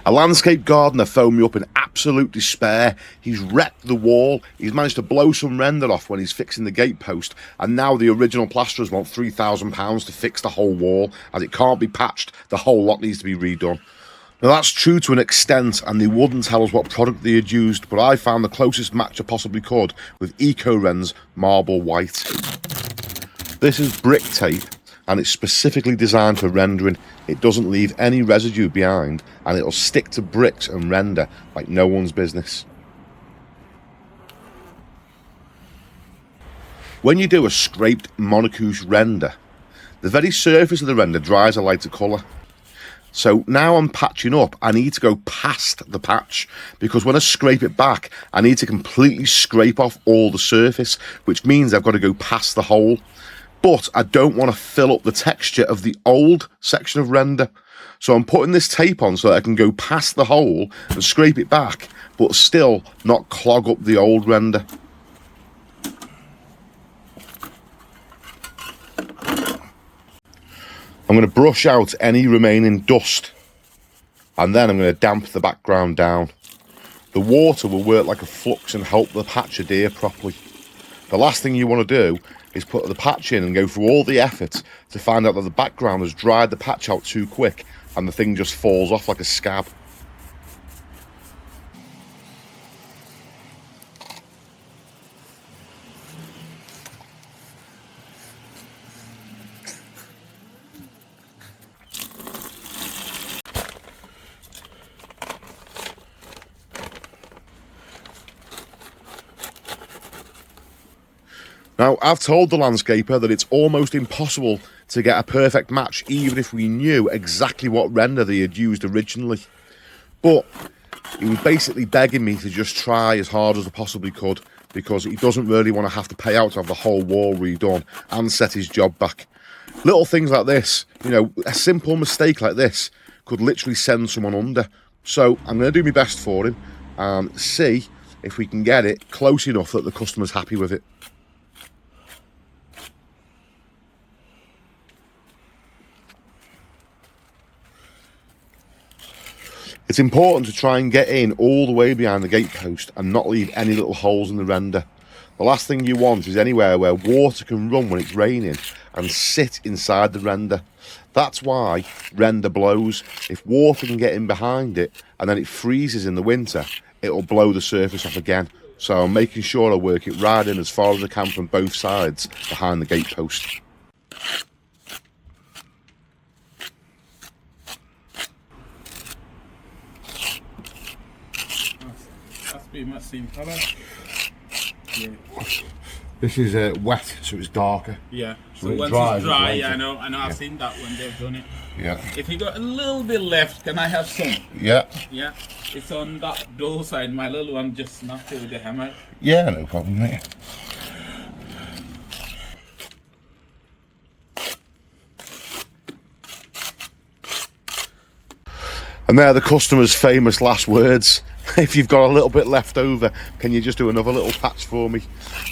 A landscape gardener phoned me up in absolute despair. He's wrecked the wall, he's managed to blow some render off when he's fixing the gate post, and now the original plasterers want £3,000 to fix the whole wall, as it can't be patched, the whole lot needs to be redone. Now that's true to an extent, and they wouldn't tell us what product they had used, but I found the closest match I possibly could with K-Rend's Marble White. This is brick tape, and it's specifically designed for rendering. It doesn't leave any residue behind, and it'll stick to bricks and render like no one's business. When you do a scraped Monocouche render, the very surface of the render dries a lighter colour. So now I'm patching up, I need to go past the patch, because when I scrape it back, I need to completely scrape off all the surface, which means I've got to go past the hole. But I don't want to fill up the texture of the old section of render. So I'm putting this tape on so that I can go past the hole and scrape it back, but still not clog up the old render. I'm going to brush out any remaining dust, and then I'm going to damp the background down. The water will work like a flux and help the patch adhere properly. The last thing you want to do is put the patch in and go through all the effort to find out that the background has dried the patch out too quick and the thing just falls off like a scab. Now, I've told the landscaper that it's almost impossible to get a perfect match even if we knew exactly what render they had used originally. But he was basically begging me to just try as hard as I possibly could, because he doesn't really want to have to pay out to have the whole wall redone and set his job back. Little things like this, you know, a simple mistake like this could literally send someone under. So I'm going to do my best for him and see if we can get it close enough that the customer's happy with it. It's important to try and get in all the way behind the gate post and not leave any little holes in the render. The last thing you want is anywhere where water can run when it's raining and sit inside the render. That's why render blows. If water can get in behind it and then it freezes in the winter, it'll blow the surface off again. So I'm making sure I work it right in as far as I can from both sides behind the gate post. Same colour. Yeah. This is wet, so it's darker. Yeah. So once dries, it's dry, yeah, I know. I've seen that when they've done it. Yeah. If you got a little bit left, can I have some? Yeah. Yeah. It's on that door side. My little one just knocked it with the hammer. Yeah, no problem, mate. And they're the customer's famous last words. If you've got a little bit left over, can you just do another little patch for me?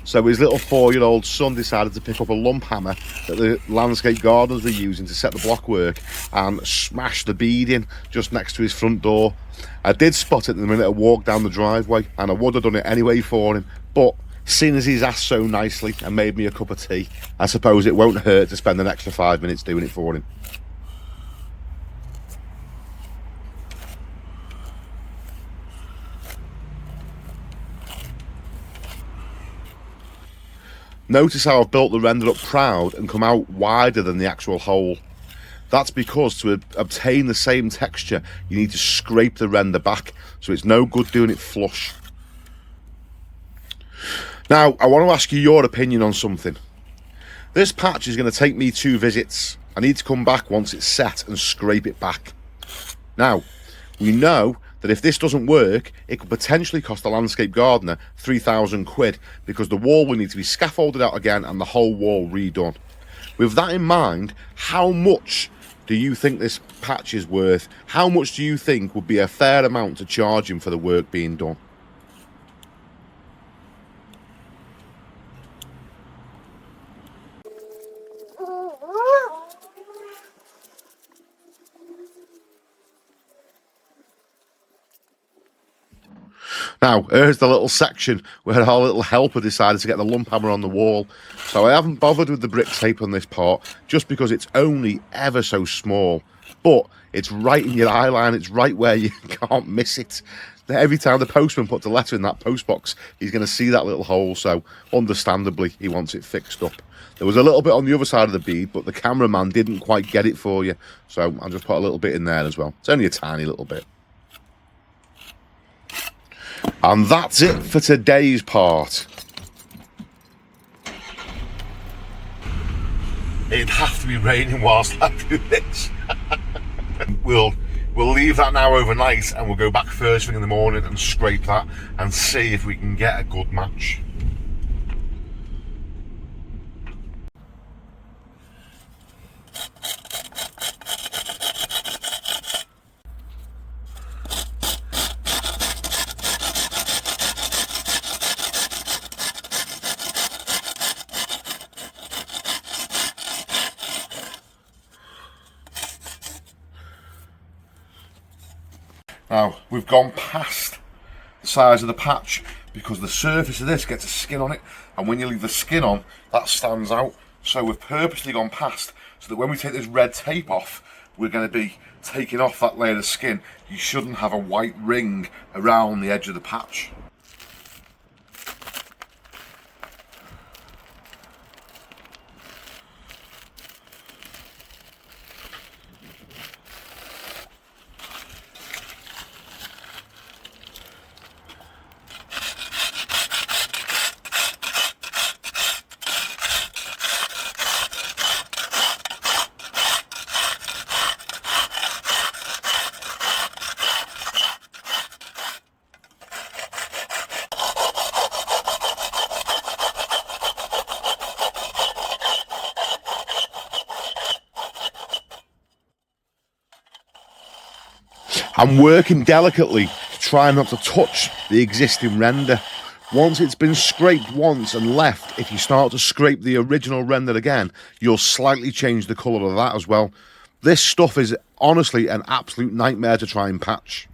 So his little 4-year-old son decided to pick up a lump hammer that the landscape gardeners were using to set the block work and smash the bead in just next to his front door. I did spot it the minute I walked down the driveway, and I would have done it anyway for him, but seeing as he's asked so nicely and made me a cup of tea, I suppose it won't hurt to spend an extra 5 minutes doing it for him. Notice how I've built the render up proud and come out wider than the actual hole. That's because to obtain the same texture, you need to scrape the render back, so it's no good doing it flush. Now, I want to ask you your opinion on something. This patch is going to take me 2 visits. I need to come back once it's set and scrape it back. Now, we know that if this doesn't work, it could potentially cost a landscape gardener £3,000 because the wall will need to be scaffolded out again and the whole wall redone. With that in mind, how much do you think this patch is worth? How much do you think would be a fair amount to charge him for the work being done? Now, here's the little section where our little helper decided to get the lump hammer on the wall. So I haven't bothered with the brick tape on this part, just because it's only ever so small. But it's right in your eye line, it's right where you can't miss it. Every time the postman puts a letter in that post box, he's going to see that little hole, so understandably, he wants it fixed up. There was a little bit on the other side of the bead, but the cameraman didn't quite get it for you, so I'll just put a little bit in there as well. It's only a tiny little bit. And that's it for today's part. It'd have to be raining whilst I do this. We'll leave that now overnight, and we'll go back first thing in the morning and scrape that and see if we can get a good match. Now, we've gone past the size of the patch because the surface of this gets a skin on it, and when you leave the skin on, that stands out. So we've purposely gone past so that when we take this red tape off, we're going to be taking off that layer of skin. You shouldn't have a white ring around the edge of the patch. I'm working delicately to try not to touch the existing render. Once it's been scraped once and left, if you start to scrape the original render again, you'll slightly change the colour of that as well. This stuff is honestly an absolute nightmare to try and patch.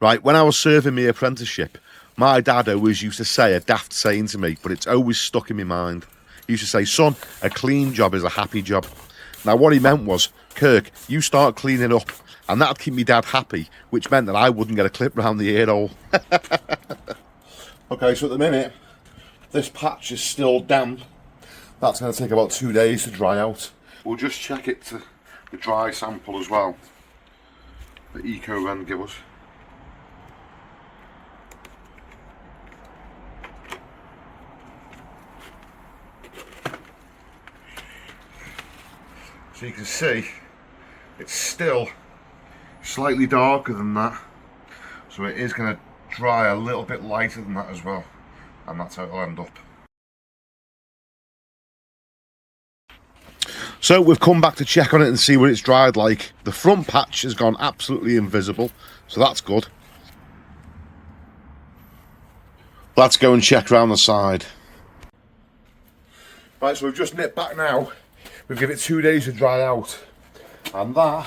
Right, when I was serving my apprenticeship, my dad always used to say a daft saying to me, but it's always stuck in my mind. He used to say, son, a clean job is a happy job. Now, what he meant was, Kirk, you start cleaning up, and that'd keep me dad happy, which meant that I wouldn't get a clip round the ear hole. Okay, so at the minute, this patch is still damp. That's going to take about 2 days to dry out. We'll just check it to the dry sample as well that K-Rend give us. So you can see it's still slightly darker than that, so it is going to dry a little bit lighter than that as well, and that's how it'll end up. So we've come back to check on it and see what it's dried like. The front patch has gone absolutely invisible, so that's good. Let's go and check around the side. Right, so we've just nipped back now. We've given it 2 days to dry out, and that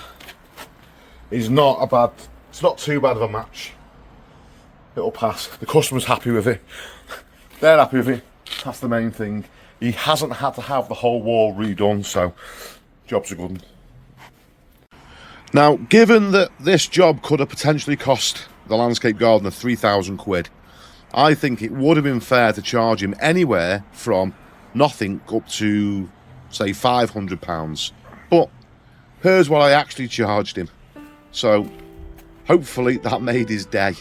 is not a bad, it's not too bad of a match. It'll pass. The customer's happy with it. They're happy with it. That's the main thing. He hasn't had to have the whole wall redone, so job's a good one. Now, given that this job could have potentially cost the landscape gardener 3,000 quid, I think it would have been fair to charge him anywhere from nothing up to, say, £500. But here's what I actually charged him. So hopefully that made his day.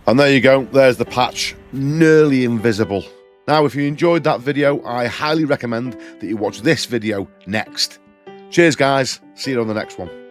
And there you go, there's the patch, nearly invisible. Now, if you enjoyed that video, I highly recommend that you watch this video next. Cheers, guys. See you on the next one.